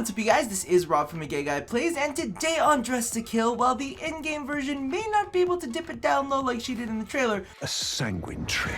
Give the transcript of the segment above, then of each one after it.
What's up, you guys? This is Rob from A Gay Guy Plays, and today on Dress to Kill, while the in-game version may not be able to dip it down low like she did in the trailer, a sanguine trick.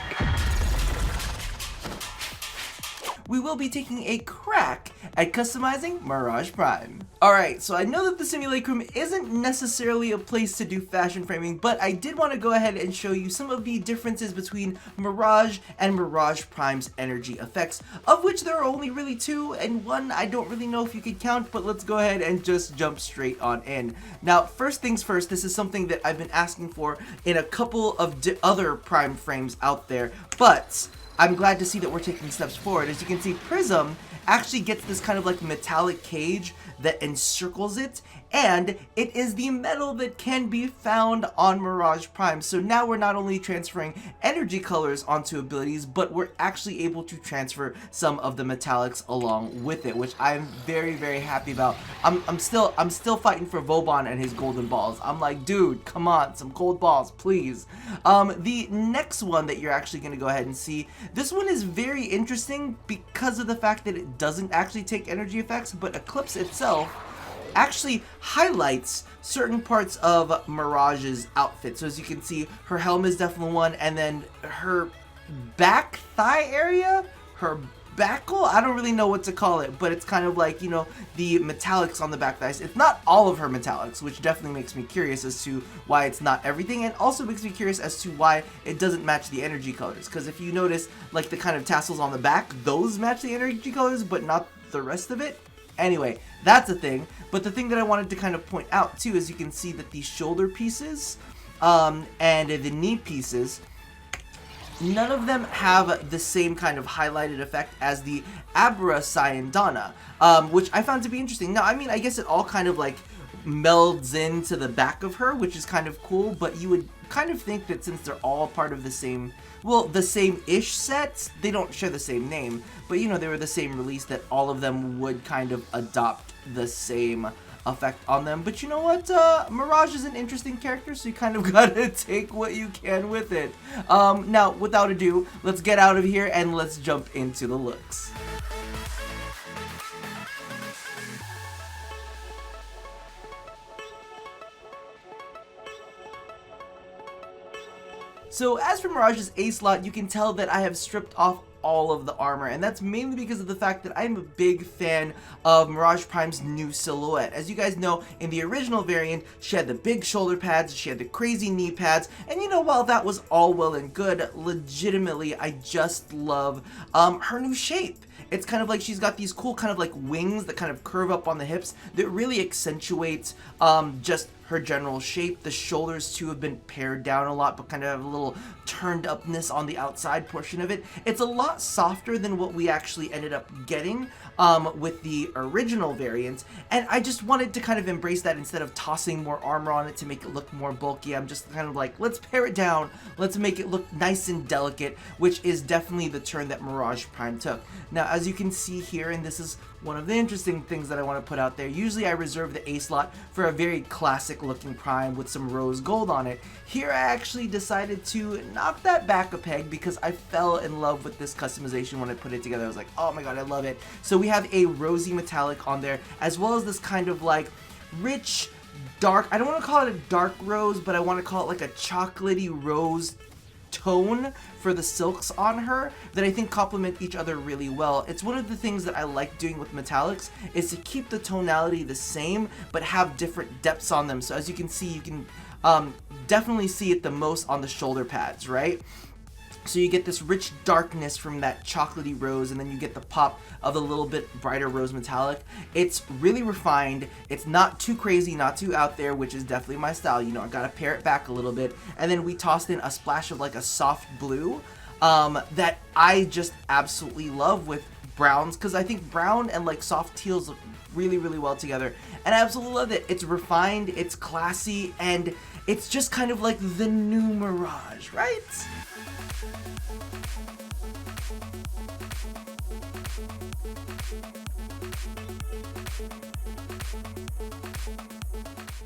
We will be taking a crack at customizing Mirage Prime. Alright, so I know that the Simulacrum isn't necessarily a place to do fashion framing, but I did want to go ahead and show you some of the differences between Mirage and Mirage Prime's energy effects, of which there are only really two, and one I don't really know if you could count, but let's go ahead and just jump straight on in. Now, first things first, this is something that I've been asking for in a couple of other Prime frames out there, but I'm glad to see that we're taking steps forward. As you can see, Prism actually gets this kind of like metallic cage that encircles it, and it is the metal that can be found on Mirage Prime. So now we're not only transferring energy colors onto abilities, but we're actually able to transfer some of the metallics along with it, which I'm very, very happy about. I'm still fighting for Vauban and his golden balls. I'm like, dude, come on, some gold balls, please. The next one that you're actually going to go ahead and see, this one is very interesting because of the fact that it doesn't actually take energy effects, but Eclipse itself actually highlights certain parts of Mirage's outfit. So as you can see, her helmet is definitely one, and then her back thigh area, her backle, I don't really know what to call it, but it's kind of like, you know, the metallics on the back thighs. It's not all of her metallics, which definitely makes me curious as to why it's not everything, and also makes me curious as to why it doesn't match the energy colors. Because if you notice, like the kind of tassels on the back, those match the energy colors, but not the rest of it. Anyway, that's a thing. But the thing that I wanted to kind of point out too is you can see that these shoulder pieces and the knee pieces, none of them have the same kind of highlighted effect as the Abra Syandana, which I found to be interesting. Now, I mean, I guess it all kind of like melds into the back of her, which is kind of cool, but you would kind of think that since they're all part of the same, well, the same-ish sets, they don't share the same name, but you know, they were the same release, that all of them would kind of adopt the same effect on them. But you know what, Mirage is an interesting character, so you kind of gotta take what you can with it. Now, without ado, let's get out of here and let's jump into the looks. So as for Mirage's A slot, you can tell that I have stripped off all of the armor, and that's mainly because of the fact that I'm a big fan of Mirage Prime's new silhouette. As you guys know, in the original variant, she had the big shoulder pads, she had the crazy knee pads, and you know, while that was all well and good, legitimately, I just love her new shape. It's kind of like she's got these cool kind of like wings that kind of curve up on the hips that really accentuates just her general shape. The shoulders too have been pared down a lot, but kind of have a little turned upness on the outside portion of it. It's a lot softer than what we actually ended up getting with the original variant, and I just wanted to kind of embrace that instead of tossing more armor on it to make it look more bulky. I'm just kind of like, let's pare it down, let's make it look nice and delicate, which is definitely the turn that Mirage Prime took. Now, as you can see here, and this is one of the interesting things that I want to put out there, usually I reserve the A slot for a very classic looking Prime with some rose gold on it. Here I actually decided to knock that back a peg because I fell in love with this customization when I put it together. I was like, oh my god, I love it. So we have a rosy metallic on there, as well as this kind of like rich, dark, I don't want to call it a dark rose, but I want to call it like a chocolatey rose tone for the silks on her that I think complement each other really well. It's one of the things that I like doing with metallics, is to keep the tonality the same but have different depths on them. So as you can see, you can definitely see it the most on the shoulder pads, right? So you get this rich darkness from that chocolatey rose, and then you get the pop of a little bit brighter rose metallic. It's really refined. It's not too crazy, not too out there, which is definitely my style. You know, I gotta pare it back a little bit. And then we tossed in a splash of like a soft blue that I just absolutely love with browns, because I think brown and like soft teals look really, really well together. And I absolutely love it. It's refined, it's classy, and it's just kind of like the new Mirage, right?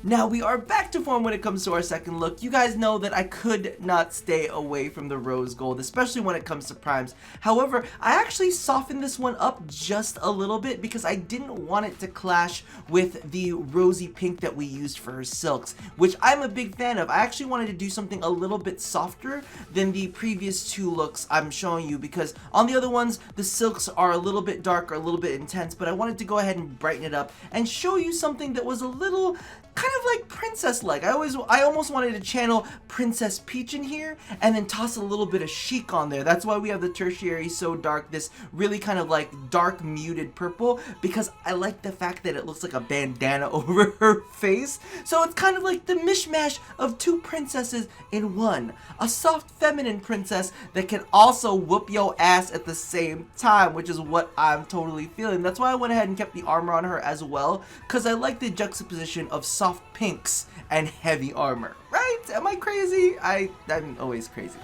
Now we are back to form when it comes to our second look. You guys know that I could not stay away from the rose gold, especially when it comes to primes. However, I actually softened this one up just a little bit because I didn't want it to clash with the rosy pink that we used for her silks, which I'm a big fan of. I actually wanted to do something a little bit softer than the previous two looks I'm showing you, because on the other ones, the silks are a little bit darker, a little bit intense, but I wanted to go ahead and brighten it up and show you something that was a little kind of like princess-like. I almost wanted to channel Princess Peach in here and then toss a little bit of chic on there. That's why we have the tertiary so dark, this really kind of like dark muted purple, because I like the fact that it looks like a bandana over her face. So it's kind of like the mishmash of two princesses in one. A soft feminine princess that can also whoop your ass at the same time, which is what I'm totally feeling. That's why I went ahead and kept the armor on her as well, because I like the juxtaposition of soft pinks and heavy armor, right? Am I crazy? I'm always crazy.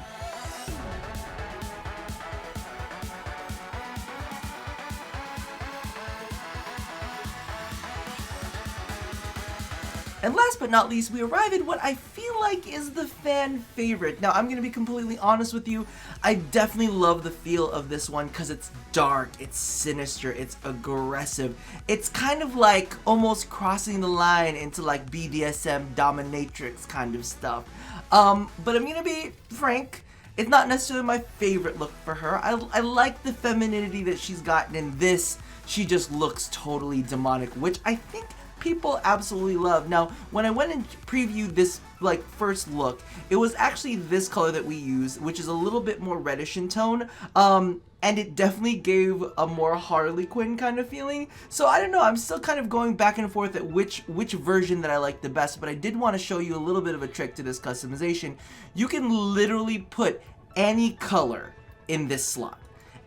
And last but not least, we arrive at what I feel like is the fan favorite. Now, I'm going to be completely honest with you. I definitely love the feel of this one because it's dark, it's sinister, it's aggressive. It's kind of like almost crossing the line into like BDSM dominatrix kind of stuff. But I'm going to be frank. It's not necessarily my favorite look for her. I like the femininity that she's gotten in this. She just looks totally demonic, which I think people absolutely love. Now, when I went and previewed this like first look, it was actually this color that we used, which is a little bit more reddish in tone, and it definitely gave a more Harley Quinn kind of feeling. So I don't know, I'm still kind of going back and forth at which version that I like the best, but I did want to show you a little bit of a trick to this customization. You can literally put any color in this slot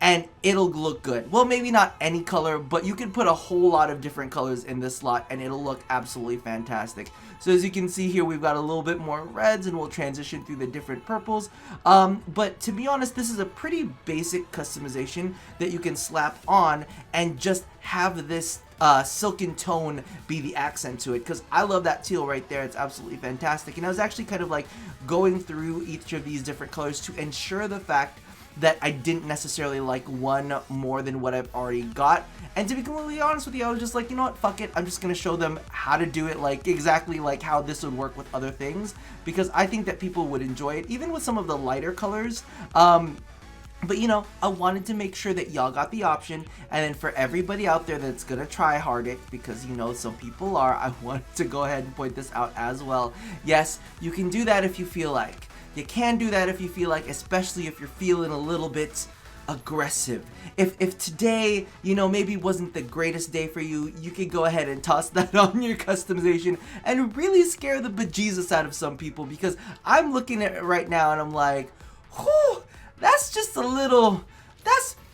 and it'll look good. Well, maybe not any color, but you can put a whole lot of different colors in this slot and it'll look absolutely fantastic. So as you can see here, we've got a little bit more reds and we'll transition through the different purples. But to be honest, this is a pretty basic customization that you can slap on and just have this silken tone be the accent to it, because I love that teal right there. It's absolutely fantastic. And I was actually kind of like going through each of these different colors to ensure the fact that I didn't necessarily like one more than what I've already got. And to be completely honest with you, I was just like, you know what, fuck it, I'm just gonna show them how to do it, like exactly like how this would work with other things, because I think that people would enjoy it, even with some of the lighter colors. But you know, I wanted to make sure that y'all got the option, and then for everybody out there that's gonna try hard it, because you know some people are, I wanted to go ahead and point this out as well. Yes, you can do that if you feel like. You can do that if you feel like, especially if you're feeling a little bit aggressive. If today, you know, maybe wasn't the greatest day for you, you can go ahead and toss that on your customization and really scare the bejesus out of some people, because I'm looking at it right now and I'm like, whew, that's just a little,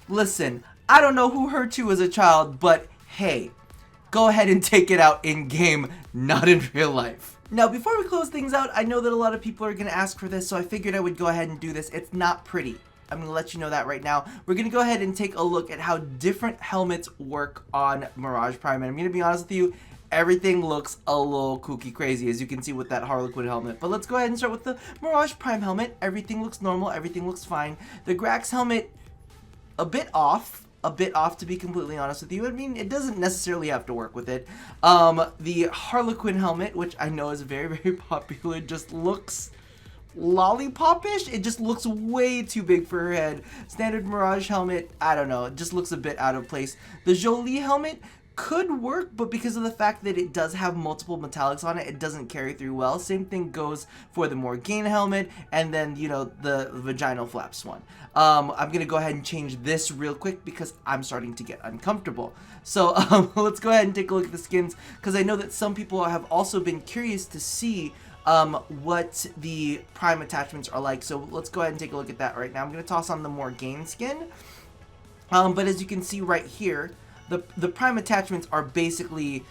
listen, I don't know who hurt you as a child, but hey, go ahead and take it out in game, not in real life. Now, before we close things out, I know that a lot of people are going to ask for this, so I figured I would go ahead and do this. It's not pretty. I'm going to let you know that right now. We're going to go ahead and take a look at how different helmets work on Mirage Prime. And I'm going to be honest with you, everything looks a little kooky crazy, as you can see with that Harley Quinn helmet. But let's go ahead and start with the Mirage Prime helmet. Everything looks normal. Everything looks fine. The Grax helmet, a bit off to be completely honest with you. I mean, it doesn't necessarily have to work with it. The Harlequin helmet, which I know is very, very popular, just looks lollipop-ish. It just looks way too big for her head. Standard Mirage helmet, I don't know, it just looks a bit out of place. The Jolie helmet could work, but because of the fact that it does have multiple metallics on it, it doesn't carry through well. Same thing goes for the Morgana helmet, and then, you know, the vaginal flaps one. I'm gonna go ahead and change this real quick because I'm starting to get uncomfortable. So let's go ahead and take a look at the skins, because I know that some people have also been curious to see what the Prime attachments are like. So let's go ahead and take a look at that right now. I'm gonna toss on the Morgana skin, but as you can see right here, the Prime attachments are basically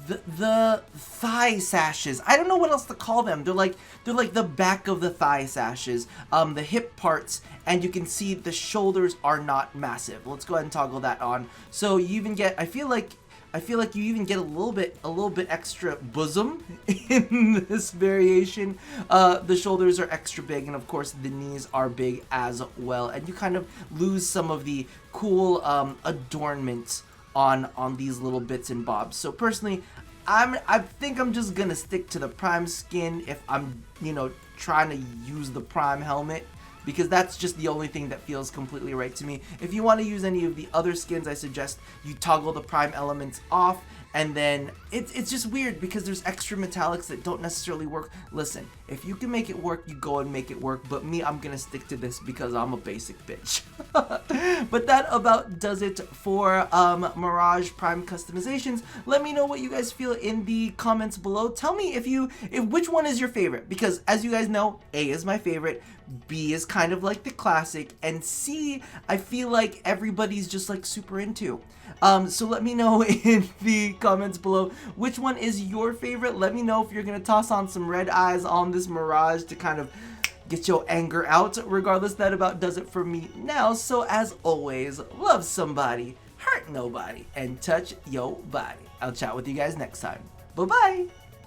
the thigh sashes. I don't know what else to call them. They're like the back of the thigh sashes, the hip parts, and you can see the shoulders are not massive. Let's go ahead and toggle that on. So you even get, I feel like I feel like you even get a little bit extra bosom in this variation. The shoulders are extra big, and of course the knees are big as well, and you kind of lose some of the cool adornment on these little bits and bobs. So personally, I think I'm just gonna stick to the Prime skin if I'm, you know, trying to use the Prime helmet, because that's just the only thing that feels completely right to me. If you want to use any of the other skins, I suggest you toggle the Prime elements off, and then it's just weird because there's extra metallics that don't necessarily work. Listen, if you can make it work, you go and make it work, but me, I'm gonna stick to this because I'm a basic bitch. But that about does it for Mirage Prime customizations. Let me know what you guys feel in the comments below. Tell me if which one is your favorite, because as you guys know, A is my favorite, B is kind of like the classic, and C, I feel like everybody's just like super into. So let me know in the comments below which one is your favorite. Let me know if you're gonna toss on some red eyes on this Mirage to kind of get your anger out. Regardless, that about does it for me now. So as always, love somebody, hurt nobody, and touch your body. I'll chat with you guys next time. Bye bye.